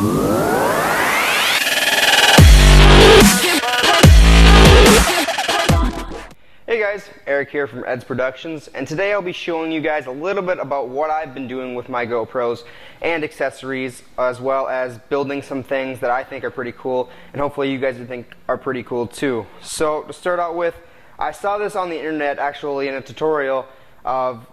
Hey guys, Eric here from Ed's Productions, and today I'll be showing you guys a little bit about what I've been doing with my GoPros and accessories, as well as building some things that I think are pretty cool, and hopefully you guys think are pretty cool too. So to start out with, I saw this on the internet actually in a tutorial of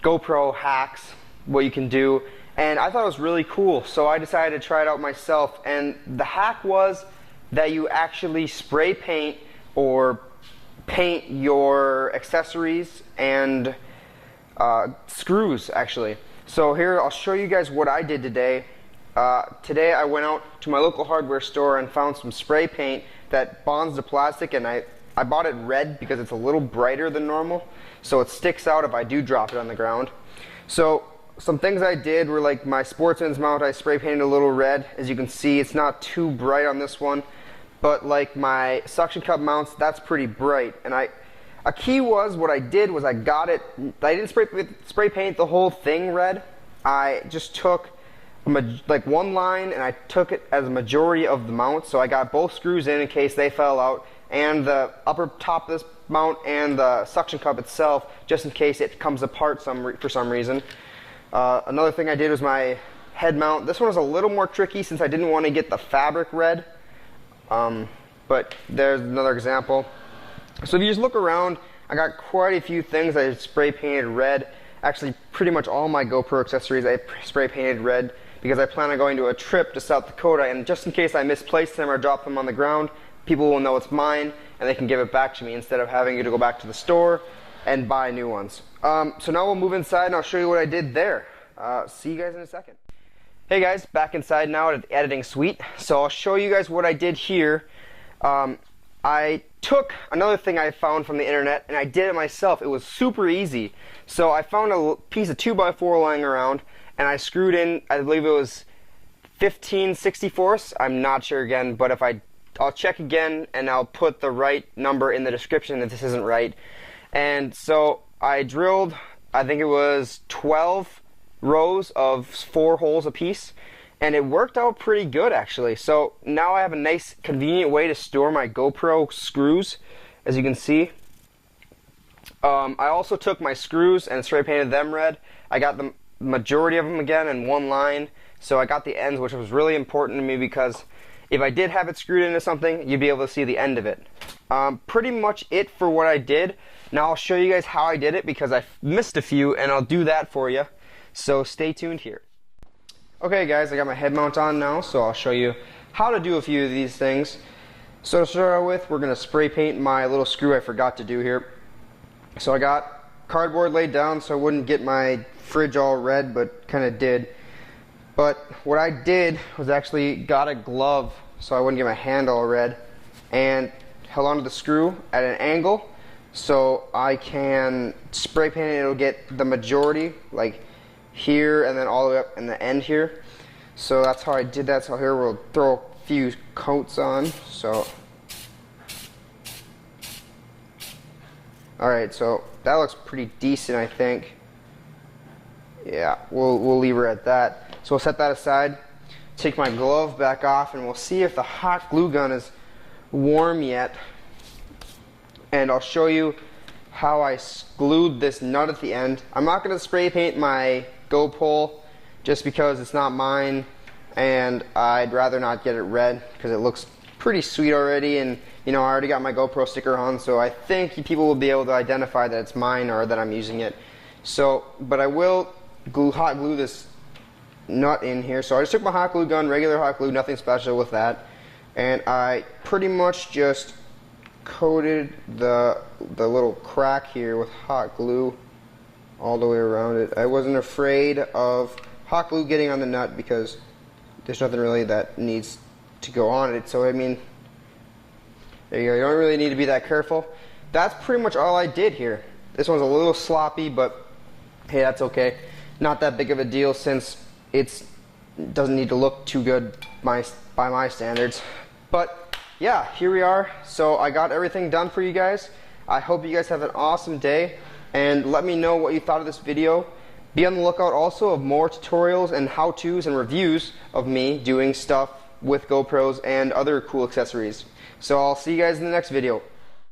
GoPro hacks, what you can do, and I thought it was really cool, so I decided to try it out myself. And the hack was that you actually spray paint or paint your accessories and screws actually. So here I'll show you guys what I did today. Today I went out to my local hardware store and found some spray paint that bonds to plastic, and I bought it red because it's a little brighter than normal, so it sticks out if I do drop it on the ground. So some things I did were, like my sportsman's mount, I spray painted a little red. As you can see, it's not too bright on this one. But like my suction cup mounts, that's pretty bright. And a key was, what I did was I didn't spray paint the whole thing red. I just took like one line and I took it as a majority of the mount. So I got both screws in case they fell out, and the upper top of this mount and the suction cup itself, just in case it comes apart for some reason. Another thing I did was my head mount. This one was a little more tricky since I didn't want to get the fabric red. But there's another example. So if you just look around, I got quite a few things I spray painted red. Actually, pretty much all my GoPro accessories I spray painted red because I plan on going to a trip to South Dakota, and just in case I misplace them or drop them on the ground, people will know it's mine and they can give it back to me instead of having to go back to the store and buy new ones. So now we'll move inside and I'll show you what I did there. See you guys in a second. Hey guys, back inside now at the editing suite. So I'll show you guys what I did here. I took another thing I found from the internet and I did it myself. It was super easy. So I found a piece of 2x4 lying around and I screwed in, I believe it was 15/64. I'm not sure again, but I'll check again and I'll put the right number in the description if this isn't right. And so I drilled, I think it was 12 rows of 4 holes apiece, and it worked out pretty good actually. So now I have a nice convenient way to store my GoPro screws, as you can see. I also took my screws and spray painted them red. I got the majority of them again in one line, so I got the ends, which was really important to me because if I did have it screwed into something, you'd be able to see the end of it. Pretty much it for what I did. Now I'll show you guys how I did it because I missed a few, and I'll do that for you. So stay tuned here. Okay guys, I got my head mount on now, so I'll show you how to do a few of these things. So to start out with, we're going to spray paint my little screw I forgot to do here. So I got cardboard laid down so I wouldn't get my fridge all red, but kind of did. But what I did was actually got a glove so I wouldn't get my hand all red, and held onto the screw at an angle so I can spray paint it. It'll get the majority, like here and then all the way up in the end here. So that's how I did that. So here we'll throw a few coats on. So alright, so that looks pretty decent, I think. Yeah, we'll leave her at that. So we'll set that aside, take my glove back off, and we'll see if the hot glue gun is warm yet. And I'll show you how I glued this nut at the end. I'm not going to spray paint my Go pole just because it's not mine, and I'd rather not get it red because it looks pretty sweet already, and you know, I already got my GoPro sticker on, so I think people will be able to identify that it's mine or that I'm using it. So, but I will hot glue this nut in here. So I just took my hot glue gun, regular hot glue, nothing special with that, and I pretty much just coated the little crack here with hot glue all the way around it. I wasn't afraid of hot glue getting on the nut because there's nothing really that needs to go on it. So I mean, there you go. You don't really need to be that careful. That's pretty much all I did here. This one's a little sloppy, but hey, that's okay. Not that big of a deal since it doesn't need to look too good by my standards. But yeah, here we are. So I got everything done for you guys. I hope you guys have an awesome day, and let me know what you thought of this video Be on the lookout also of more tutorials and how-tos and reviews of me doing stuff with GoPros and other cool accessories. So I'll see you guys in the next video.